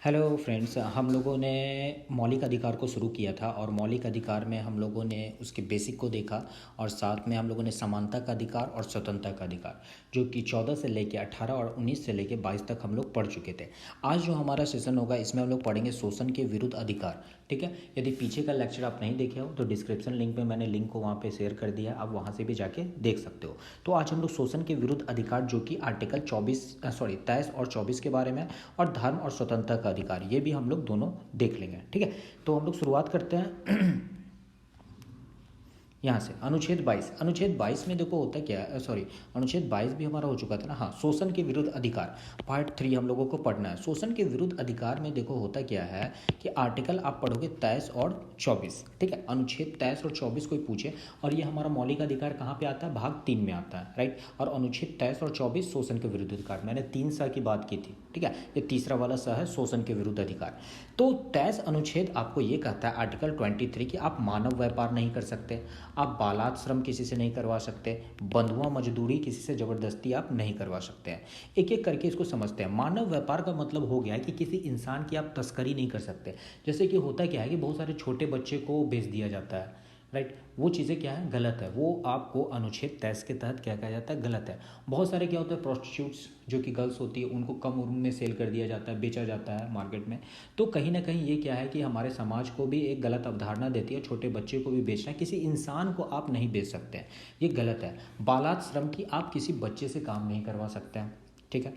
Hello friends, हम लोगों ने मौलिक अधिकार को शुरू किया था और मौलिक अधिकार में हम लोगों ने उसके बेसिक को देखा और साथ में हम लोगों ने समानता का अधिकार और स्वतंत्रता का अधिकार जो कि 14 से लेके 18 और 19 से लेके 22 तक हम लोग पढ़ चुके थे। आज जो हमारा सेशन होगा इसमें हम लोग पढ़ेंगे शोषण के विरुद्ध अधिकार। ठीक है, यदि पीछे का लेक्चर आप नहीं देखे हो तो डिस्क्रिप्शन लिंक में मैंने लिंक को वहाँ पे शेयर कर दिया, आप वहाँ से भी जाके देख सकते हो। तो आज हम लोग शोषण के विरुद्ध अधिकार जो कि आर्टिकल 23 और 24 के बारे में और धर्म और स्वतंत्रता का अधिकार, ये भी हम लोग दोनों देख लेंगे। ठीक है, तो हम लोग शुरुआत करते हैं यहाँ से अनुच्छेद 22 में देखो होता क्या है, अनुच्छेद 22 भी हमारा हो चुका था ना। हाँ, शोषण के विरुद्ध अधिकार पार्ट 3 हम लोगों को पढ़ना है। शोषण के विरुद्ध अधिकार में देखो होता क्या है कि आर्टिकल आप पढ़ोगे 23 और 24। ठीक है, अनुच्छेद 23 और 24 कोई पूछे और ये हमारा मौलिक अधिकार कहाँ पे आता है, भाग 3 में आता है, राइट। और अनुच्छेद 23 और 24 शोषण के विरुद्ध अधिकार, मैंने 3 स की बात की थी। ठीक है, ये तीसरा वाला स है शोषण के विरुद्ध अधिकार। तो 23 अनुच्छेद आपको ये कहता है आर्टिकल 23 कि आप मानव व्यापार नहीं कर सकते, आप बालात श्रम किसी से नहीं करवा सकते, बंधुआ मजदूरी किसी से ज़बरदस्ती आप नहीं करवा सकते हैं। एक एक करके इसको समझते हैं। मानव व्यापार का मतलब हो गया है कि किसी इंसान की आप तस्करी नहीं कर सकते। जैसे कि होता क्या है कि बहुत सारे छोटे बच्चे को बेच दिया जाता है, राइट। वो चीज़ें क्या है, गलत है। वो आपको अनुच्छेद 23 के तहत क्या कहा जाता है, गलत है। बहुत सारे क्या होता है, प्रोस्टिट्यूट्स जो कि गर्ल्स होती है उनको कम उम्र में सेल कर दिया जाता है, बेचा जाता है मार्केट में। तो कहीं ना कहीं ये क्या है कि हमारे समाज को भी एक गलत अवधारणा देती है, छोटे बच्चे को भी बेचना, किसी इंसान को आप नहीं बेच सकते हैं, ये गलत है। बालात श्रम की आप किसी बच्चे से काम नहीं करवा सकते हैं। ठीक है,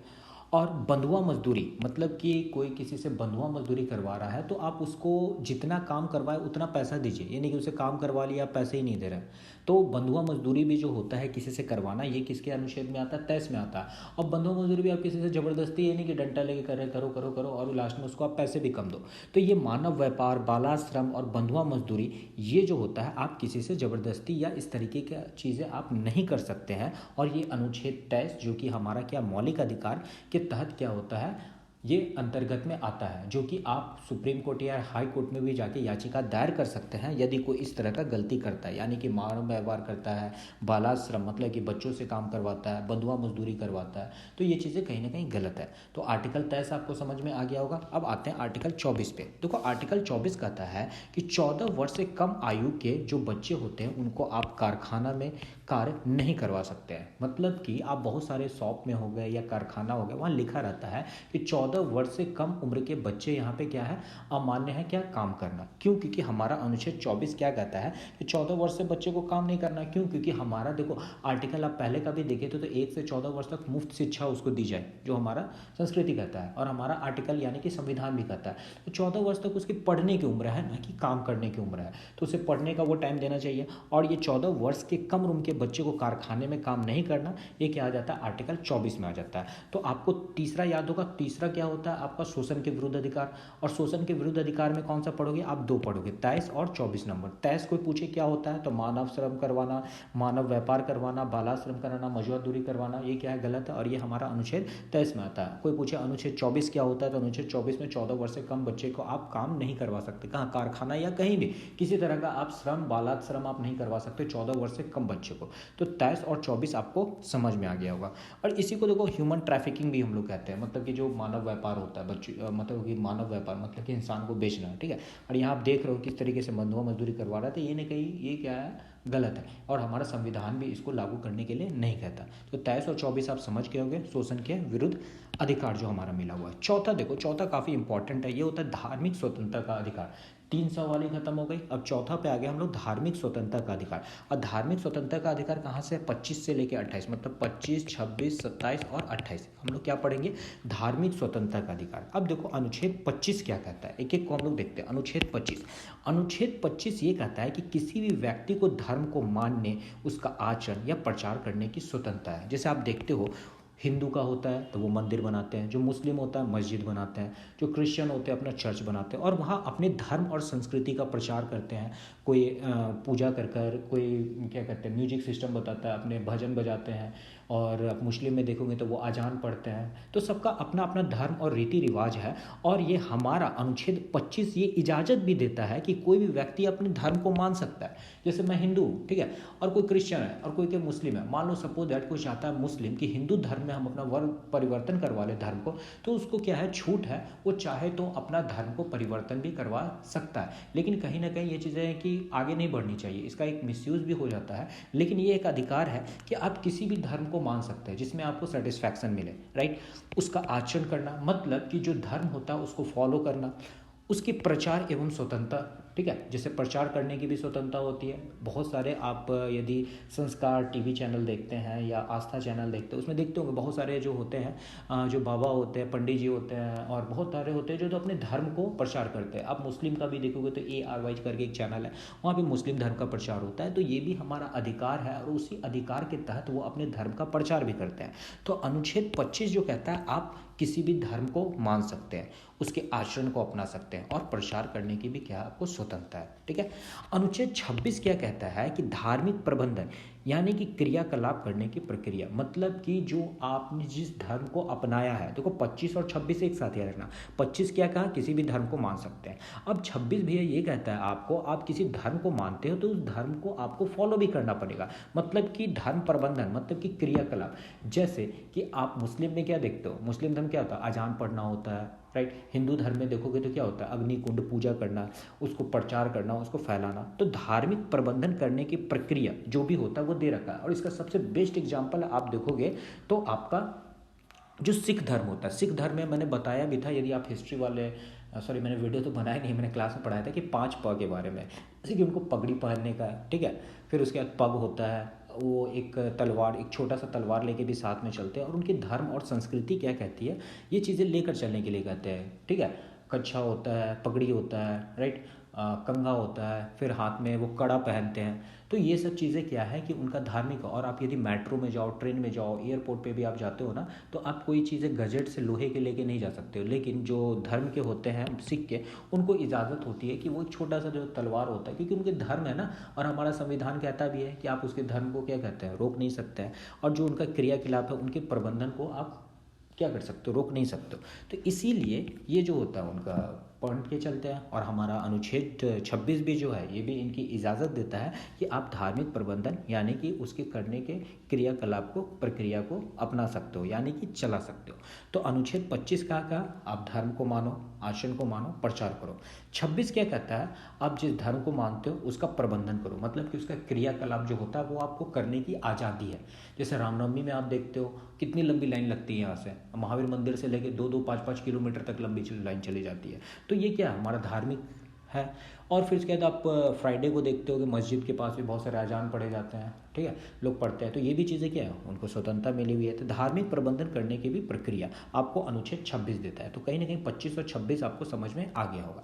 और बंधुआ मजदूरी मतलब कि कोई किसी से बंधुआ मजदूरी करवा रहा है तो आप उसको जितना काम करवाए उतना पैसा दीजिए, ये नहीं कि उसे काम करवा लिया आप पैसे ही नहीं दे रहे। तो बंधुआ मजदूरी भी जो होता है किसी से करवाना, ये किसके अनुच्छेद में आता है, 23 में आता है। और बंधुआ मजदूरी भी आप किसी से ज़बरदस्ती, ये नहीं कि डंडा लेके कर रहे करो करो करो और लास्ट में उसको आप पैसे भी कम दो। तो ये मानव व्यापार, बाल श्रम और बंधुआ मजदूरी, ये जो होता है आप किसी से ज़बरदस्ती या इस तरीके की चीज़ें आप नहीं कर सकते हैं। और ये अनुच्छेद 23 जो कि हमारा क्या मौलिक अधिकार के तहत क्या होता है, ये अंतर्गत में आता है, जो कि आप सुप्रीम कोर्ट या हाई कोर्ट में भी जाके याचिका दायर कर सकते हैं यदि कोई इस तरह का गलती करता है, यानी कि मानव व्यवहार करता है, बालाश्रम मतलब कि बच्चों से काम करवाता है, बंधुआ मजदूरी करवाता है, तो ये चीज़ें कहीं ना कहीं गलत है। तो आर्टिकल 23 आपको समझ में आ गया होगा। अब आते हैं आर्टिकल 24 पे। देखो आर्टिकल 24 कहता है कि 14 वर्ष से कम आयु के जो बच्चे होते हैं उनको आप कारखाना में कार्य नहीं करवा सकते हैं। मतलब कि आप बहुत सारे शॉप में हो गए या कारखाना हो गया, वहाँ लिखा रहता है कि 14 वर्ष से कम उम्र के बच्चे यहाँ पे क्या है, अमान्य है क्या काम करना। क्यों? क्योंकि हमारा अनुच्छेद 24 क्या कहता है कि 14 वर्ष से बच्चे को काम नहीं करना। क्यों? क्योंकि हमारा देखो आर्टिकल आप पहले का भी देखे तो 1 से 14 वर्ष तक मुफ्त शिक्षा उसको दी जाए, जो हमारा संस्कृति कहता है और हमारा आर्टिकल यानी कि संविधान भी कहता है। तो 14 वर्ष तक उसकी पढ़ने की उम्र है, ना कि काम करने की उम्र है, तो उसे पढ़ने का वो टाइम देना चाहिए। और ये 14 वर्ष के कम उम्र के बच्चे को कारखाने में काम नहीं करना, ये क्या आ जाता है, आर्टिकल 24 में आ जाता है। तो आपको तीसरा याद होगा, तीसरा क्या होता है आपका, शोषण के विरुद्ध अधिकार। और शोषण के विरुद्ध अधिकार में कौन सा पढ़ोगे आप, 2 पढ़ोगे, 23 और 24 नंबर। 23 कोई पूछे क्या होता है तो मानव श्रम करवाना, मानव व्यापार करवाना, बाला श्रम कराना, मजदूरी करवाना, ये क्या है, गलत है और ये हमारा अनुच्छेद 23 में आता है। कोई पूछे अनुच्छेद 24 क्या होता है तो अनुच्छेद 24 में 14 वर्ष से कम बच्चे को आप काम नहीं करवा सकते, कहाँ, कारखाना या कहीं भी किसी तरह का आप श्रम, बालात श्रम आप नहीं करवा सकते 14 वर्ष से कम बच्चे को। तो 23 और 24 आपको समझ में आ गया होगा। और इसी को देखो ह्यूमन ट्रैफिकिंग भी हम लोग कहते हैं, मतलब कि जो मानव व्यापार होता है बच्चे, मतलब कि मानव व्यापार मतलब कि इंसान को बेचना है। ठीक है, और यहाँ आप देख रहे हो किस तरीके से बंधुआ मजदूरी करवा रहा था, ये नहीं कहीं ये क्या है, गलत है और हमारा संविधान भी इसको लागू करने के लिए नहीं कहता। तो 23 और 24 आप समझ गए होंगे, शोषण के विरुद्ध अधिकार जो हमारा मिला हुआ है। चौथा देखो, चौथा काफ़ी इंपॉर्टेंट है, ये होता है धार्मिक स्वतंत्रता का अधिकार। 300 वाली खत्म हो गई, अब चौथा पे आ गया हम लोग धार्मिक स्वतंत्रता का अधिकार। और धार्मिक स्वतंत्रता का अधिकार कहाँ से, 25 से लेकर 28, मतलब 25, 26, 27 और 28 हम लोग क्या पढ़ेंगे, धार्मिक स्वतंत्रता का अधिकार। अब देखो अनुच्छेद 25 क्या कहता है, एक एक को हम लोग देखते हैं। अनुच्छेद 25 ये कहता है कि किसी भी व्यक्ति को धर्म को मानने, उसका आचरण या प्रचार करने की स्वतंत्रता है। जैसे आप देखते हो हिंदू का होता है तो वो मंदिर बनाते हैं, जो मुस्लिम होता है मस्जिद बनाते हैं, जो क्रिश्चियन होते हैं अपना चर्च बनाते हैं और वहाँ अपने धर्म और संस्कृति का प्रचार करते हैं। कोई पूजा कर कर, कोई क्या कहते हैं म्यूजिक सिस्टम बताता है, अपने भजन बजाते हैं और आप मुस्लिम में देखोगे तो वो अजान पढ़ते हैं। तो सबका अपना अपना धर्म और रीति रिवाज है। और ये हमारा अनुच्छेद 25 ये इजाज़त भी देता है कि कोई भी व्यक्ति अपने धर्म को मान सकता है। जैसे मैं हिंदू हूँ, ठीक है, और कोई क्रिश्चियन है और कोई मुस्लिम है। मान लो सपोज दैट कोई चाहता है मुस्लिम कि हिंदू धर्म में हम अपना वर्ण परिवर्तन करवा ले धर्म को, तो उसको क्या है, छूट है, वो चाहे तो अपना धर्म को परिवर्तन भी करवा सकता है। लेकिन कहीं ना कहीं ये चीज़ें हैं कि आगे नहीं बढ़नी चाहिए, इसका एक मिसयूज़ भी हो जाता है। लेकिन ये एक अधिकार है कि आप किसी भी धर्म को मान सकते हैं जिसमें आपको सेटिस्फैक्शन मिले, राइट। उसका आचरण करना, मतलब कि जो धर्म होता है उसको फॉलो करना, उसके प्रचार एवं स्वतंत्रता, ठीक है, जैसे प्रचार करने की भी स्वतंत्रता होती है। बहुत सारे आप यदि संस्कार टीवी चैनल देखते हैं या आस्था चैनल देखते हैं, उसमें देखते होंगे बहुत सारे जो होते हैं, जो बाबा होते हैं, पंडित जी होते हैं और बहुत सारे होते हैं जो तो अपने धर्म को प्रचार करते हैं। आप मुस्लिम का भी देखोगे तो ARY करके एक चैनल है, वहाँ पे मुस्लिम धर्म का प्रचार होता है। तो ये भी हमारा अधिकार है और उसी अधिकार के तहत वो अपने धर्म का प्रचार भी करते हैं। तो अनुच्छेद 25 जो कहता है आप किसी भी धर्म को मान सकते हैं, उसके आचरण को अपना सकते हैं और प्रचार करने की भी क्या आपको स्वतंत्रता है, ठीक है। अनुच्छेद 26 क्या कहता है कि धार्मिक प्रबंधन यानी कि क्रियाकलाप करने की प्रक्रिया, मतलब कि जो आपने जिस धर्म को अपनाया है, देखो 25 और 26 एक साथ याद रखना। 25 क्या कहा, किसी भी धर्म को मान सकते हैं। अब 26 भैया ये कहता है आपको, आप किसी धर्म को मानते हो तो उस धर्म को आपको फॉलो भी करना पड़ेगा, मतलब कि धर्म प्रबंधन, मतलब कि क्रियाकलाप। जैसे कि आप मुस्लिम में क्या देखते हो, मुस्लिम धर्म क्या होता है, अजान पढ़ना होता है, राइट। हिंदू धर्म में देखोगे तो क्या होता है, अग्नि कुंड पूजा करना, उसको प्रचार करना, उसको फैलाना। तो धार्मिक प्रबंधन करने की प्रक्रिया जो भी होता है वो दे रखा है। और इसका सबसे बेस्ट एग्जांपल आप देखोगे तो आपका जो सिख धर्म होता है, सिख धर्म में मैंने बताया भी था, यदि आप हिस्ट्री वाले, सॉरी मैंने वीडियो तो बनाया नहीं, मैंने क्लास में पढ़ाया था कि 5 प के बारे में, जैसे कि उनको पगड़ी पहनने का, ठीक है। फिर उसके बाद पग होता है, वो एक तलवार, एक छोटा सा तलवार लेके भी साथ में चलते हैं। और उनके धर्म और संस्कृति क्या कहती है, ये चीज़ें लेकर चलने के लिए कहते हैं, ठीक है। कच्छा होता है, पगड़ी होता है, राइट, कंघा होता है, फिर हाथ में वो कड़ा पहनते हैं। तो ये सब चीज़ें क्या है कि उनका धार्मिक। और आप यदि मेट्रो में जाओ, ट्रेन में जाओ, एयरपोर्ट पे भी आप जाते हो ना, तो आप कोई चीज़ें गजट से लोहे के लेके नहीं जा सकते हो। लेकिन जो धर्म के होते हैं सिख के, उनको इजाज़त होती है कि वो छोटा सा जो तलवार होता है, क्योंकि उनके धर्म है ना, और हमारा संविधान कहता भी है कि आप उसके धर्म को क्या कहते हैं, रोक नहीं सकते हैं। और जो उनका क्रियाकलाप है, उनके प्रबंधन को आप क्या कर सकते हो, रोक नहीं सकते हो। तो इसीलिए ये जो होता है उनका पढ़ के चलते हैं। और हमारा अनुच्छेद 26 भी जो है, ये भी इनकी इजाज़त देता है कि आप धार्मिक प्रबंधन यानी कि उसके करने के क्रियाकलाप को, प्रक्रिया को अपना सकते हो, यानी कि चला सकते हो। तो अनुच्छेद 25 का आप धर्म को मानो, आचरण को मानो, प्रचार करो। 26 क्या कहता है, आप जिस धर्म को मानते हो उसका प्रबंधन करो, मतलब कि उसका क्रियाकलाप जो होता है वो आपको करने की आज़ादी है। जैसे रामनवमी में आप देखते हो कितनी लंबी लाइन लगती है, यहाँ से महावीर मंदिर से लेके 2-2, 5-5 किलोमीटर तक लंबी लाइन चली जाती है। तो ये क्या है, हमारा धार्मिक है। और फिर उसके बाद आप फ्राइडे को देखते हो कि मस्जिद के पास भी बहुत सारे अजान पढ़े जाते हैं, ठीक है, लोग पढ़ते हैं। तो ये भी चीज़ें क्या है, उनको स्वतंत्रता मिली हुई है। तो धार्मिक प्रबंधन करने की भी प्रक्रिया आपको अनुच्छेद 26 देता है। तो कहीं ना कहीं 25 और 26 आपको समझ में आ गया होगा।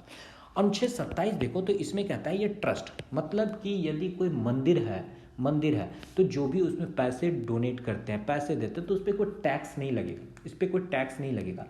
अनुच्छेद 27 देखो तो इसमें कहता है ये ट्रस्ट, मतलब कि यदि कोई मंदिर है तो जो भी उसमें पैसे डोनेट करते हैं, पैसे देते हैं, तो उस पर कोई टैक्स नहीं लगेगा, इस पर कोई टैक्स नहीं लगेगा।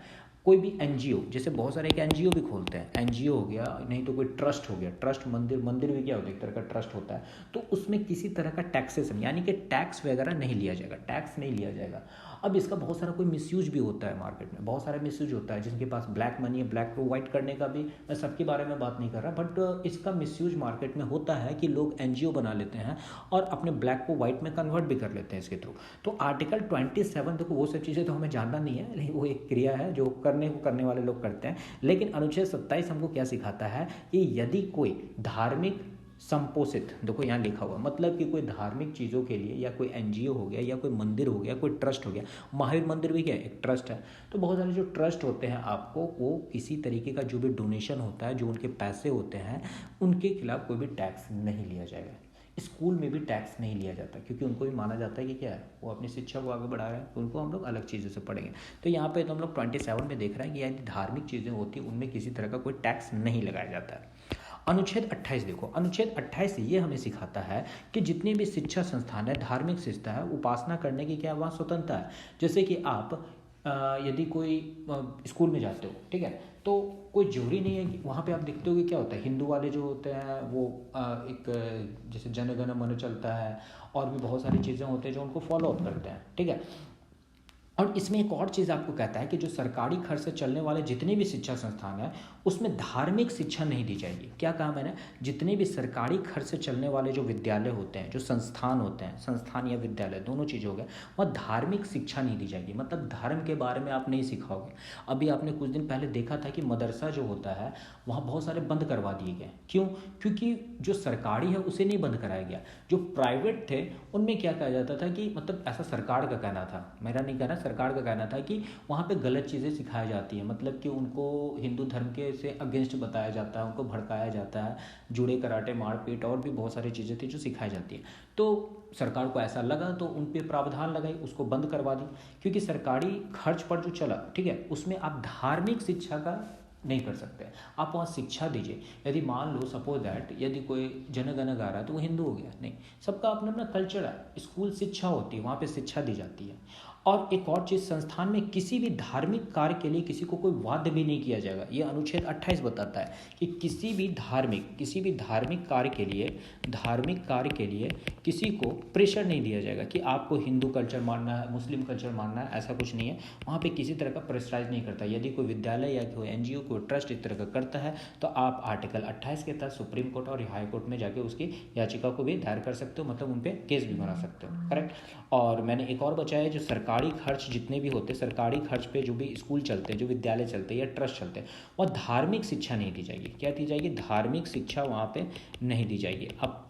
कोई भी NGO, जैसे बहुत सारे एक NGO भी खोलते हैं, NGO हो गया, नहीं तो कोई ट्रस्ट हो गया, ट्रस्ट मंदिर भी क्या होता है, एक तरह का ट्रस्ट होता है। तो उसमें किसी तरह का टैक्सेशन यानी कि टैक्स वगैरह नहीं लिया जाएगा, टैक्स नहीं लिया जाएगा। अब इसका बहुत सारा कोई मिसयूज भी होता है मार्केट में, बहुत सारा मिसयूज होता है। जिनके पास ब्लैक मनी है, ब्लैक को वाइट करने का भी, मैं सबके बारे में बात नहीं कर रहा, बट इसका मिसयूज मार्केट में होता है कि लोग NGO बना लेते हैं और अपने ब्लैक को वाइट में कन्वर्ट भी कर लेते हैं इसके थ्रू। तो आर्टिकल 27, देखो वो सब चीज़ें तो हमें जानना नहीं है, लेकिन वो एक क्रिया है जो करने वाले लोग करते हैं। लेकिन अनुच्छेद 27 हमको क्या सिखाता है कि यदि कोई धार्मिक संपोषित, देखो यहाँ लिखा हुआ, मतलब कि कोई धार्मिक चीज़ों के लिए, या कोई NGO हो गया, या कोई मंदिर हो गया, कोई ट्रस्ट हो गया, महावीर मंदिर भी क्या है, एक ट्रस्ट है। तो बहुत सारे जो ट्रस्ट होते हैं, आपको वो किसी तरीके का जो भी डोनेशन होता है, जो उनके पैसे होते हैं, उनके खिलाफ कोई भी टैक्स नहीं लिया जाएगा। स्कूल में भी टैक्स नहीं लिया जाता, क्योंकि उनको भी माना जाता है कि क्या है, वो अपनी शिक्षा को आगे बढ़ा रहे हैं, तो उनको हम लोग अलग चीज़ों से पढ़ेंगे। तो यहाँ पे तो हम लोग 27 में देख रहे हैं कि यदि धार्मिक चीज़ें होती हैं, उनमें किसी तरह का कोई टैक्स नहीं लगाया जाता है। अनुच्छेद 28 देखो, अनुच्छेद 28 ये हमें सिखाता है कि जितने भी शिक्षा संस्थान है, धार्मिक संस्था है, उपासना करने की क्या वहाँ स्वतंत्रता है। जैसे कि आप यदि कोई स्कूल में जाते हो, ठीक है, तो कोई जरूरी नहीं है कि वहाँ पे आप देखते हो कि क्या होता है, हिंदू वाले जो होते हैं वो एक जैसे जन गण मन चलता है, और भी बहुत सारी चीज़ें होती हैं जो उनको फॉलो अप करते हैं, ठीक है। और इसमें एक और चीज़ आपको कहता है कि जो सरकारी खर्च से चलने वाले जितने भी शिक्षा संस्थान हैं उसमें धार्मिक शिक्षा नहीं दी जाएगी। क्या कहा मैंने, जितने भी सरकारी खर्च से चलने वाले जो विद्यालय होते हैं, जो संस्थान होते हैं, संस्थान या विद्यालय दोनों चीज़ हो गए, वहाँ धार्मिक शिक्षा नहीं दी जाएगी, मतलब धर्म के बारे में आप नहीं सिखाओगे। अभी आपने कुछ दिन पहले देखा था कि मदरसा जो होता है वहाँ बहुत सारे बंद करवा दिए गए। क्यों? क्योंकि जो सरकारी है उसे नहीं बंद कराया गया, जो प्राइवेट थे उनमें क्या कहा जाता था कि, मतलब ऐसा सरकार का कहना था, मेरा नहीं कहना, सरकार का कहना था कि वहाँ पे गलत चीज़ें सिखाई जाती हैं, मतलब कि उनको हिंदू धर्म के से अगेंस्ट बताया जाता है, उनको भड़काया जाता है, जुड़े कराटे मारपीट और भी बहुत सारी चीज़ें थी जो सिखाई जाती है। तो सरकार को ऐसा लगा तो उन पे प्रावधान लगाई, उसको बंद करवा दी, क्योंकि सरकारी खर्च पर जो चला, ठीक है, उसमें आप धार्मिक शिक्षा का नहीं कर सकते। आप वहाँ शिक्षा दीजिए। यदि मान लो सपोज दैट यदि कोई जन गण गा रहा है तो वो हिंदू हो गया? नहीं, सबका अपना अपना कल्चर है। स्कूल शिक्षा होती है, वहाँ पे शिक्षा दी जाती है। और एक और चीज़, संस्थान में किसी भी धार्मिक कार्य के लिए किसी को कोई वाद्य भी नहीं किया जाएगा। ये अनुच्छेद 28 बताता है कि किसी भी धार्मिक कार्य के लिए किसी को प्रेशर नहीं दिया जाएगा कि आपको हिंदू कल्चर मानना है, मुस्लिम कल्चर मानना है, ऐसा कुछ नहीं है। वहाँ पे किसी तरह का प्रेशराइज नहीं करता। यदि कोई विद्यालय या कोई एनजीओ कोई ट्रस्ट इस तरह का करता है तो आप आर्टिकल 28 के तहत सुप्रीम कोर्ट और हाई कोर्ट में जाके उसकी याचिका को भी दायर कर सकते हो, मतलब उन पर केस भी बना सकते हो, करेक्ट। और मैंने एक और बचाया, जो सरकारी खर्च जितने भी होते हैं, सरकारी खर्च पे जो भी स्कूल चलते हैं, जो विद्यालय चलते हैं या ट्रस्ट चलते हैं, वह धार्मिक शिक्षा नहीं दी जाएगी। क्या दी जाएगी? धार्मिक शिक्षा वहाँ पे नहीं दी जाएगी। अब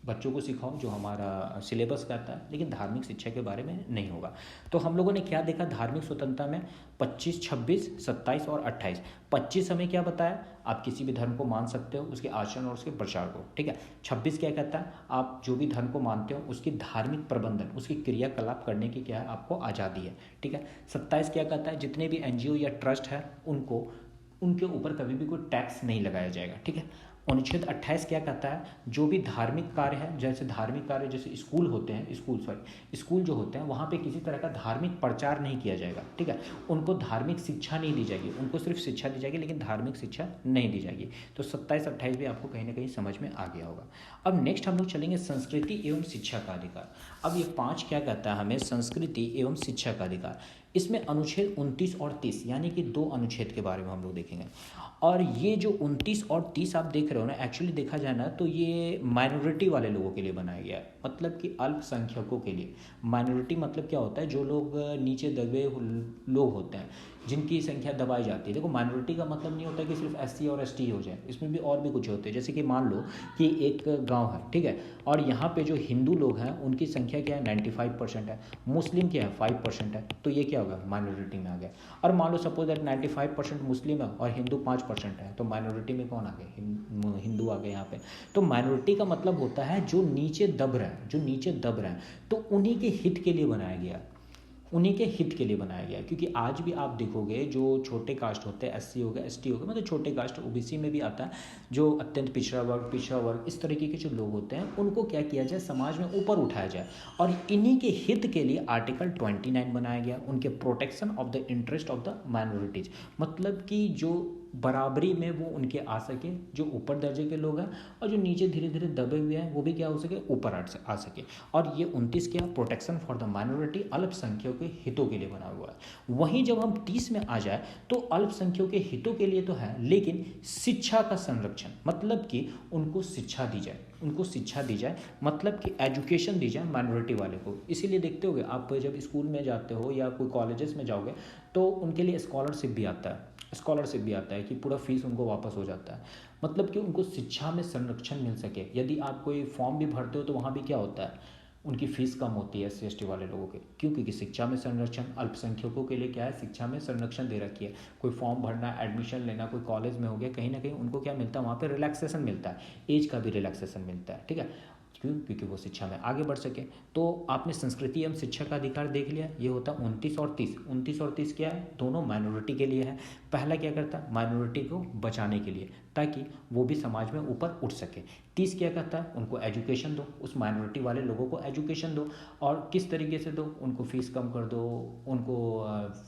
बच्चों को सिखाओ जो हमारा सिलेबस कहता है, लेकिन धार्मिक शिक्षा के बारे में नहीं होगा। तो हम लोगों ने क्या देखा धार्मिक स्वतंत्रता में? 25, 26, 27 और 28। 25 हमें क्या बताया? आप किसी भी धर्म को मान सकते हो, उसके आचरण और उसके प्रचार को, ठीक है। 26 क्या कहता है? आप जो भी धर्म को मानते हो उसकी धार्मिक प्रबंधन, उसकी क्रियाकलाप करने की क्या है, आपको आज़ादी है, ठीक है। 27 क्या कहता है? जितने भी एनजीओ या ट्रस्ट है उनको, उनके ऊपर कभी भी कोई टैक्स नहीं लगाया जाएगा, ठीक है। अनुच्छेद 28 क्या कहता है? जो भी धार्मिक कार्य है, जैसे धार्मिक कार्य जैसे स्कूल होते हैं, स्कूल जो होते हैं वहाँ पे किसी तरह का धार्मिक प्रचार नहीं किया जाएगा, ठीक है। उनको धार्मिक शिक्षा नहीं दी जाएगी, उनको सिर्फ शिक्षा दी जाएगी लेकिन धार्मिक शिक्षा नहीं दी जाएगी। तो 27, 28 भी आपको कहीं ना कहीं समझ में आ गया होगा। अब नेक्स्ट हम लोग चलेंगे संस्कृति एवं शिक्षा का अधिकार। अब ये 5 क्या कहता है हमें? संस्कृति एवं शिक्षा का अधिकार। इसमें अनुच्छेद 29 और 30 यानी कि 2 अनुच्छेद के बारे में हम लोग देखेंगे। और ये जो 29 और 30 आप देख रहे हो ना, एक्चुअली देखा जाए ना तो ये माइनॉरिटी वाले लोगों के लिए बनाया गया है, मतलब कि अल्पसंख्यकों के लिए। माइनॉरिटी मतलब क्या होता है? जो लोग नीचे दबे लोग होते हैं, जिनकी संख्या दबाई जाती है। देखो, माइनॉरिटी का मतलब नहीं होता कि सिर्फ एससी और एसटी हो जाए, इसमें भी और भी कुछ होते हैं। जैसे कि मान लो कि एक गांव है, ठीक है, और यहाँ पे जो हिंदू लोग हैं उनकी संख्या क्या है? 95% है। मुस्लिम क्या है? 5% है। तो ये क्या होगा? माइनॉरिटी में आ गया। और मान लो सपोज दैट 95% मुस्लिम है और हिंदू 5% है, तो माइनॉरिटी में कौन आ गए? हिंदू आ गए यहाँ पे। तो माइनॉरिटी का मतलब होता है जो नीचे दब रहे हैं, तो उन्हीं के हित के लिए बनाया गया, क्योंकि आज भी आप देखोगे जो छोटे कास्ट होते हैं, एससी हो गया, एसटी हो गया, मतलब छोटे कास्ट, ओबीसी में भी आता है, जो अत्यंत पिछड़ा वर्ग, इस तरीके के जो लोग होते हैं उनको क्या किया जाए? समाज में ऊपर उठाया जाए। और इन्हीं के हित के लिए आर्टिकल 29 बनाया गया, उनके protection of the interest of the minorities, मतलब कि जो बराबरी में वो उनके आ सके, जो ऊपर दर्जे के लोग हैं, और जो नीचे धीरे धीरे दबे हुए हैं वो भी क्या हो सके? ऊपर आ सके। और ये 29 क्या? प्रोटेक्शन फॉर द माइनॉरिटी, अल्पसंख्यकों के हितों के लिए बना हुआ है। वहीं जब हम 30 में आ जाए तो अल्पसंख्यकों के हितों के लिए तो है, लेकिन शिक्षा का संरक्षण, मतलब कि उनको शिक्षा दी जाए, मतलब कि एजुकेशन दी जाए माइनॉरिटी वाले को। इसीलिए देखते होगे आप जब स्कूल में जाते हो या कोई कॉलेजेस में जाओगे तो उनके लिए स्कॉलरशिप भी आता है कि पूरा फीस उनको वापस हो जाता है, मतलब कि उनको शिक्षा में संरक्षण मिल सके। यदि आप कोई फॉर्म भी भरते हो तो वहाँ भी क्या होता है? उनकी फीस कम होती है एससी एसटी वाले लोगों के। क्यों? क्योंकि शिक्षा में संरक्षण, अल्पसंख्यकों के लिए क्या है? शिक्षा में संरक्षण दे रखी है। कोई फॉर्म भरना, एडमिशन लेना, कोई कॉलेज में हो गया, कहीं ना कहीं उनको क्या मिलता है? वहाँ पे रिलैक्सेशन मिलता है, एज का भी रिलैक्सेशन मिलता है, ठीक है। क्यों? क्योंकि वो शिक्षा में आगे बढ़ सके। तो आपने संस्कृति एवं शिक्षा का अधिकार देख लिया, ये होता है 29 और 30। 29 और 30 क्या है? दोनों माइनॉरिटी के लिए है। पहला क्या करता है? माइनॉरिटी को बचाने के लिए, ताकि वो भी समाज में ऊपर उठ सके। 30 क्या कहता है, उनको एजुकेशन दो, उस माइनॉरिटी वाले लोगों को एजुकेशन दो। और किस तरीके से दो, उनको फ़ीस कम कर दो, उनको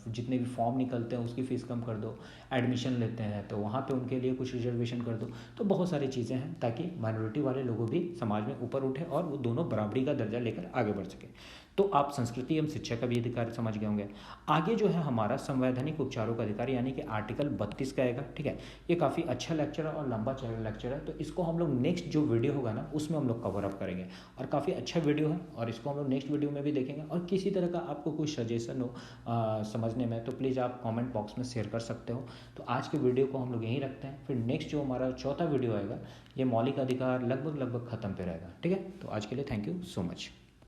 जितने भी फॉर्म निकलते हैं उसकी फ़ीस कम कर दो, एडमिशन लेते हैं तो वहाँ पे उनके लिए कुछ रिजर्वेशन कर दो। तो बहुत सारी चीज़ें हैं ताकि माइनॉरिटी वाले लोगों भी समाज में ऊपर उठे और वो दोनों बराबरी का दर्जा लेकर आगे बढ़ सके। तो आप संस्कृति एवं शिक्षा का भी अधिकार समझ गए होंगे। आगे जो है हमारा संवैधानिक उपचारों का अधिकार यानी कि आर्टिकल 32 का आएगा। ठीक है, ये काफ़ी अच्छा लेक्चर है और लंबा लेक्चर है, तो इसको हम लोग नेक्स्ट जो वीडियो होगा ना उसमें हम लोग कवर अप करेंगे। और काफ़ी अच्छा वीडियो है और इसको हम लोग नेक्स्ट वीडियो में भी देखेंगे। और किसी तरह का आपको कोई सजेशन हो समझने में तो प्लीज़ आप कमेंट बॉक्स में शेयर कर सकते हो। तो आज के वीडियो को हम लोग यहीं रखते हैं, फिर नेक्स्ट जो हमारा चौथा वीडियो आएगा ये मौलिक अधिकार लगभग ख़त्म पे रहेगा। ठीक है, तो आज के लिए थैंक यू सो मच।